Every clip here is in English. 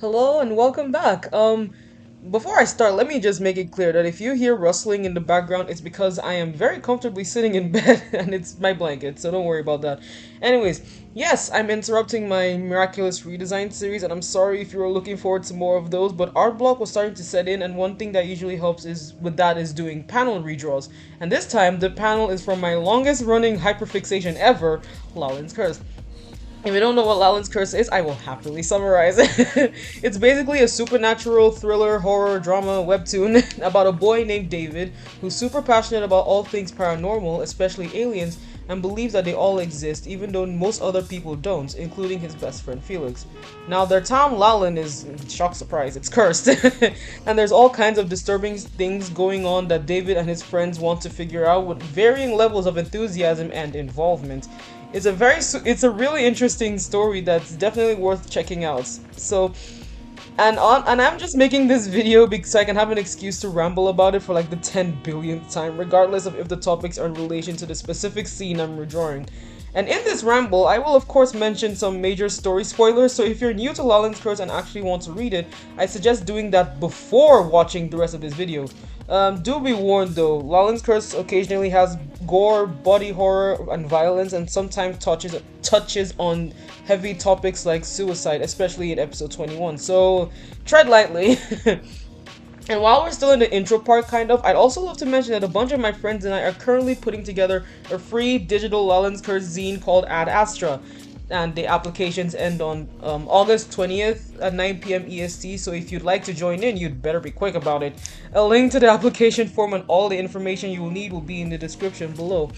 Hello and welcome back. Before I start, let me just make it clear that if you hear rustling in the background, it's because I am very comfortably sitting in bed and it's my blanket, so don't worry about that. Anyways, yes, I'm interrupting my miraculous redesign series, and I'm sorry if you were looking forward to more of those, but art block was starting to set in, and one thing that usually helps is with that is doing panel redraws. And this time, the panel is from my longest running hyperfixation ever, Lalin's Curse. If you don't know what Lalin's Curse is, I will happily summarize it. It's basically a supernatural thriller, horror, drama webtoon about a boy named David who's super passionate about all things paranormal, especially aliens, and believes that they all exist, even though most other people don't, including his best friend Felix. Now, their town, Lalin, is, shock surprise, it's cursed. And there's all kinds of disturbing things going on that David and his friends want to figure out with varying levels of enthusiasm and involvement. It's a really interesting story that's definitely worth checking out. So, and I'm just making this video because I can have an excuse to ramble about it for like the 10 billionth time, regardless of if the topics are in relation to the specific scene I'm redrawing. And in this ramble, I will of course mention some major story spoilers, so if you're new to Lalin's Curse and actually want to read it, I suggest doing that before watching the rest of this video. Do be warned though, Lalin's Curse occasionally has gore, body horror, and violence, and sometimes touches on heavy topics like suicide, especially in episode 21, so tread lightly. And while we're still in the intro part, I'd also love to mention that a bunch of my friends and I are currently putting together a free digital Lalin Curse zine called Ad Astra. And the applications end on August 20th at 9 p.m. EST, so if you'd like to join in, you'd better be quick about it. A link to the application form and all the information you will need will be in the description below.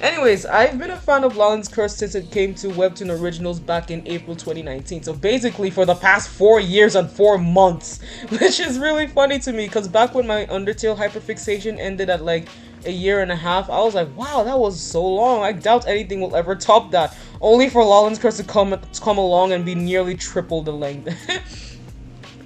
Anyways, I've been a fan of Lalin's Curse since it came to Webtoon Originals back in April 2019, so basically for the past 4 years and 4 months, which is really funny to me, because back when my Undertale hyperfixation ended at like a year and a half, I was like, wow, that was so long, I doubt anything will ever top that, only for Lalin's Curse to come along and be nearly triple the length.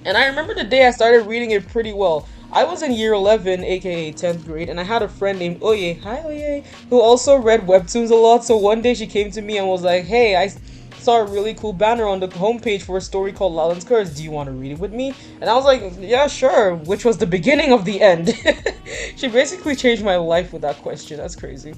And I remember the day I started reading it pretty well. I was in year 11, aka 10th grade, and I had a friend named Oye, hi Oye, who also read webtoons a lot, so one day she came to me and was like, hey, I saw a really cool banner on the homepage for a story called Lalin's Curse, do you want to read it with me? And I was like, yeah, sure, which was the beginning of the end. She basically changed my life with that question, that's crazy.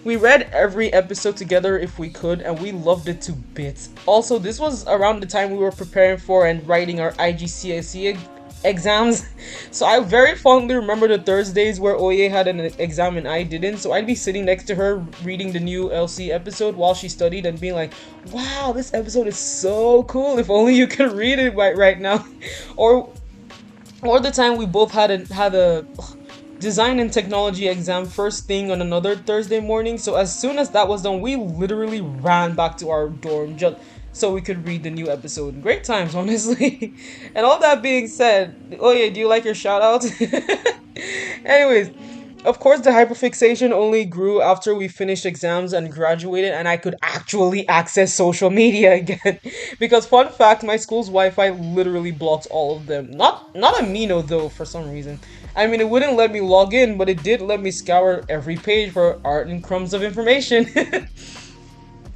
We read every episode together if we could, and we loved it to bits. Also, this was around the time we were preparing for and writing our IGCSE exams, so I very fondly remember the Thursdays where Oye had an exam and I didn't, so I'd be sitting next to her reading the new LC episode while she studied and being like, wow, this episode is so cool, if only you could read it right now. or the time we both had a design and technology exam first thing on another Thursday morning, so as soon as that was done, we literally ran back to our dorm just so we could read the new episode. Great times, honestly. And all that being said, oh yeah, do you like your shout out? Anyways, of course the hyperfixation only grew after we finished exams and graduated and I could actually access social media again. Because fun fact, my school's Wi-Fi literally blocks all of them. Not Amino though, for some reason. I mean, it wouldn't let me log in, but it did let me scour every page for art and crumbs of information.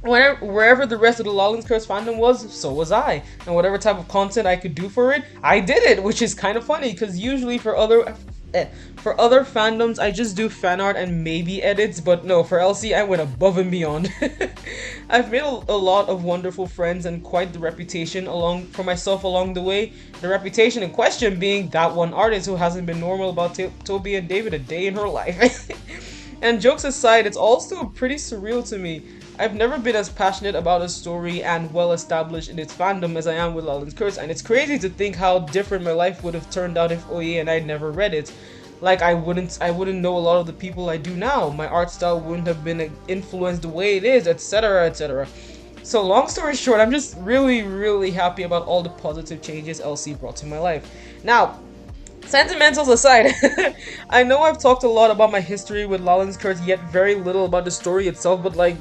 Wherever the rest of the Lalin's Curse fandom was, so was I. And whatever type of content I could do for it, I did it, which is kind of funny, because usually for other fandoms, I just do fan art and maybe edits, but no, for LC, I went above and beyond. I've made a lot of wonderful friends and quite the reputation for myself along the way. The reputation in question being that one artist who hasn't been normal about Toby and David a day in her life. And jokes aside, it's also pretty surreal to me. I've never been as passionate about a story and well established in its fandom as I am with Lalin's Curse, and it's crazy to think how different my life would have turned out if Oye and I never read it. Like, I wouldn't know a lot of the people I do now, my art style wouldn't have been influenced the way it is, etc, etc. So long story short, I'm just really happy about all the positive changes LC brought to my life. Now, sentimentals aside, I know I've talked a lot about my history with Lalin's Curse, yet very little about the story itself, but like,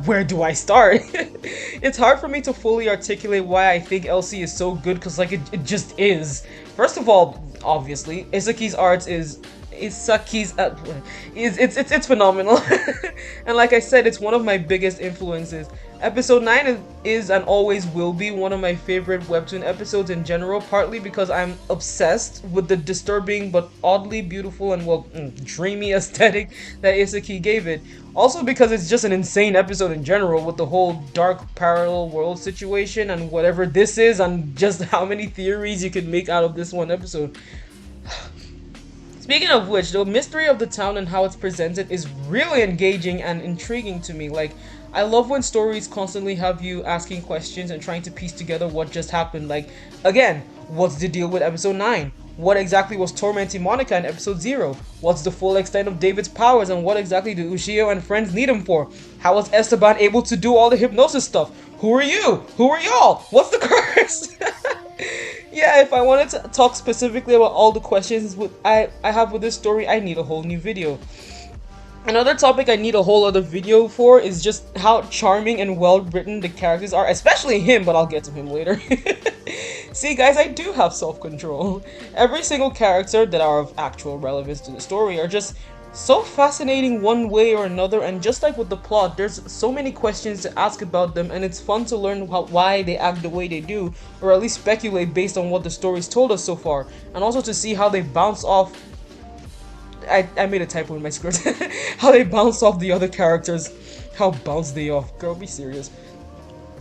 where do I start? It's hard for me to fully articulate why I think LC is so good, because like, it just is. First of all, obviously, Isaki's art is Isaki's it's phenomenal. And like I said, it's one of my biggest influences. Episode 9 is and always will be one of my favorite webtoon episodes in general, partly because I'm obsessed with the disturbing but oddly beautiful and dreamy aesthetic that Isaki gave it. Also because it's just an insane episode in general, with the whole dark parallel world situation and whatever this is, and just how many theories you could make out of this one episode. Speaking of which, the mystery of the town and how it's presented is really engaging and intriguing to me. Like, I love when stories constantly have you asking questions and trying to piece together what just happened. Like, again, what's the deal with episode 9? What exactly was tormenting Monica in episode 0? What's the full extent of David's powers, and what exactly do Uxio and friends need him for? How was Esteban able to do all the hypnosis stuff? Who are you? Who are y'all? What's the curse? Yeah, if I wanted to talk specifically about all the questions I have with this story, I need a whole new video. Another topic I need a whole other video for is just how charming and well written the characters are, especially him, but I'll get to him later. See guys, I do have self-control. Every single character that are of actual relevance to the story are just so fascinating one way or another, and just like with the plot, there's so many questions to ask about them, and it's fun to learn why they act the way they do, or at least speculate based on what the story's told us so far, and also to see how they bounce off. I made a typo in my script. How they bounce off the other characters. How bounce they off? Girl, be serious.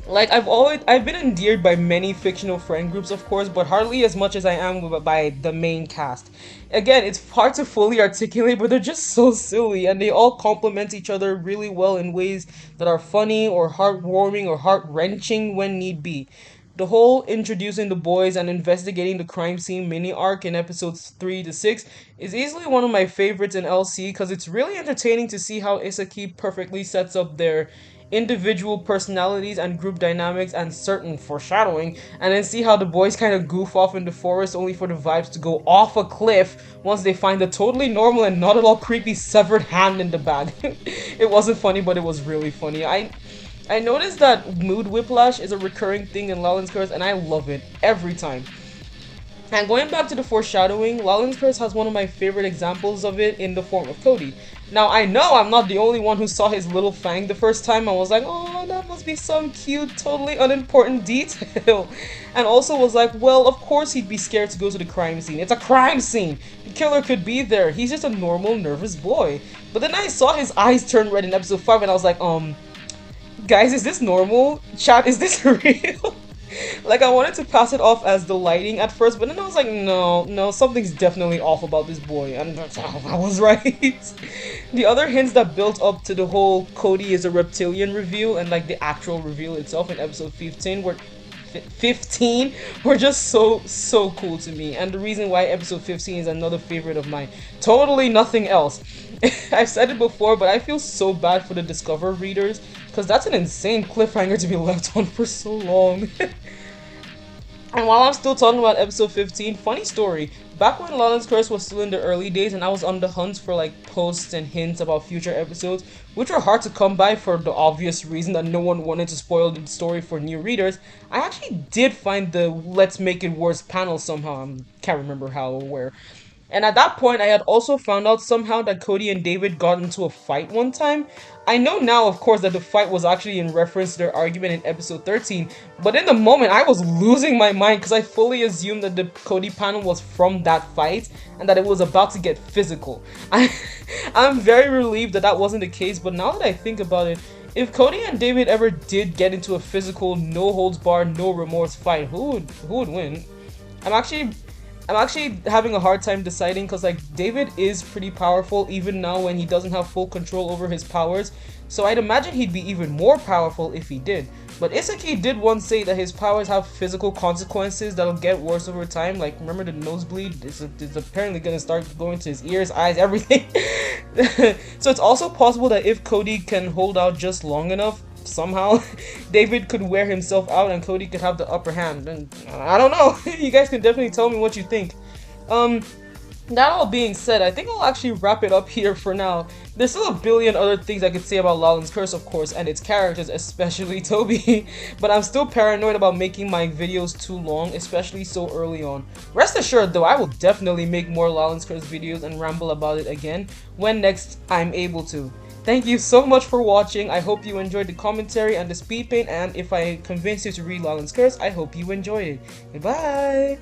Like, I've been endeared by many fictional friend groups, of course, but hardly as much as I am by the main cast. Again, it's hard to fully articulate, but they're just so silly, and they all complement each other really well in ways that are funny or heartwarming or heart-wrenching when need be. The whole introducing the boys and investigating the crime scene mini arc in episodes 3 to 6 is easily one of my favorites in LC, because it's really entertaining to see how Isaki perfectly sets up their individual personalities and group dynamics and certain foreshadowing, and then see how the boys kind of goof off in the forest only for the vibes to go off a cliff once they find the totally normal and not at all creepy severed hand in the bag. It wasn't funny, but it was really funny. I noticed that mood whiplash is a recurring thing in Lalin's Curse, and I love it every time. And going back to the foreshadowing, Lalin's Curse has one of my favorite examples of it in the form of Cody. Now, I know I'm not the only one who saw his little fang the first time and was like, oh, that must be some cute, totally unimportant detail. And also was like, well, of course he'd be scared to go to the crime scene. It's a crime scene! The killer could be there. He's just a normal, nervous boy. But then I saw his eyes turn red in episode 5 and I was like, guys, is this normal? Chat, is this real? Like, I wanted to pass it off as the lighting at first, but then I was like, no, something's definitely off about this boy, and I was right. The other hints that built up to the whole Cody is a reptilian reveal, and like the actual reveal itself in episode 15 were just so cool to me, and the reason why episode 15 is another favorite of mine. Totally nothing else. I've said it before, but I feel so bad for the Discover readers, because that's an insane cliffhanger to be left on for so long. And while I'm still talking about episode 15, funny story. Back when Lalin's Curse was still in the early days and I was on the hunt for like posts and hints about future episodes, which were hard to come by for the obvious reason that no one wanted to spoil the story for new readers, I actually did find the Let's Make It Worse panel somehow. I can't remember how or where. And at that point, I had also found out somehow that Cody and David got into a fight one time. I know now, of course, that the fight was actually in reference to their argument in episode 13, but in the moment, I was losing my mind because I fully assumed that the Cody panel was from that fight and that it was about to get physical. I'm very relieved that that wasn't the case, but now that I think about it, if Cody and David ever did get into a physical, no holds barred, no remorse fight, who would win? I'm actually having a hard time deciding, because like David is pretty powerful even now when he doesn't have full control over his powers, so I'd imagine he'd be even more powerful if he did. But Isaki did once say that his powers have physical consequences that'll get worse over time. Like, remember the nosebleed? It's apparently gonna start going to his ears, eyes, everything. So it's also possible that if Cody can hold out just long enough, somehow David could wear himself out and Cody could have the upper hand. And I don't know. You guys can definitely tell me what you think. That all being said, I think I'll actually wrap it up here for now. There's still a billion other things I could say about Lalin's Curse, of course, and its characters, especially Toby, but I'm still paranoid about making my videos too long, especially so early on. Rest assured though, I will definitely make more Lalin's Curse videos and ramble about it again when next I'm able to. Thank you so much for watching. I hope you enjoyed the commentary and the speed paint, and if I convinced you to read Lalin's Curse, I hope you enjoyed it. Goodbye!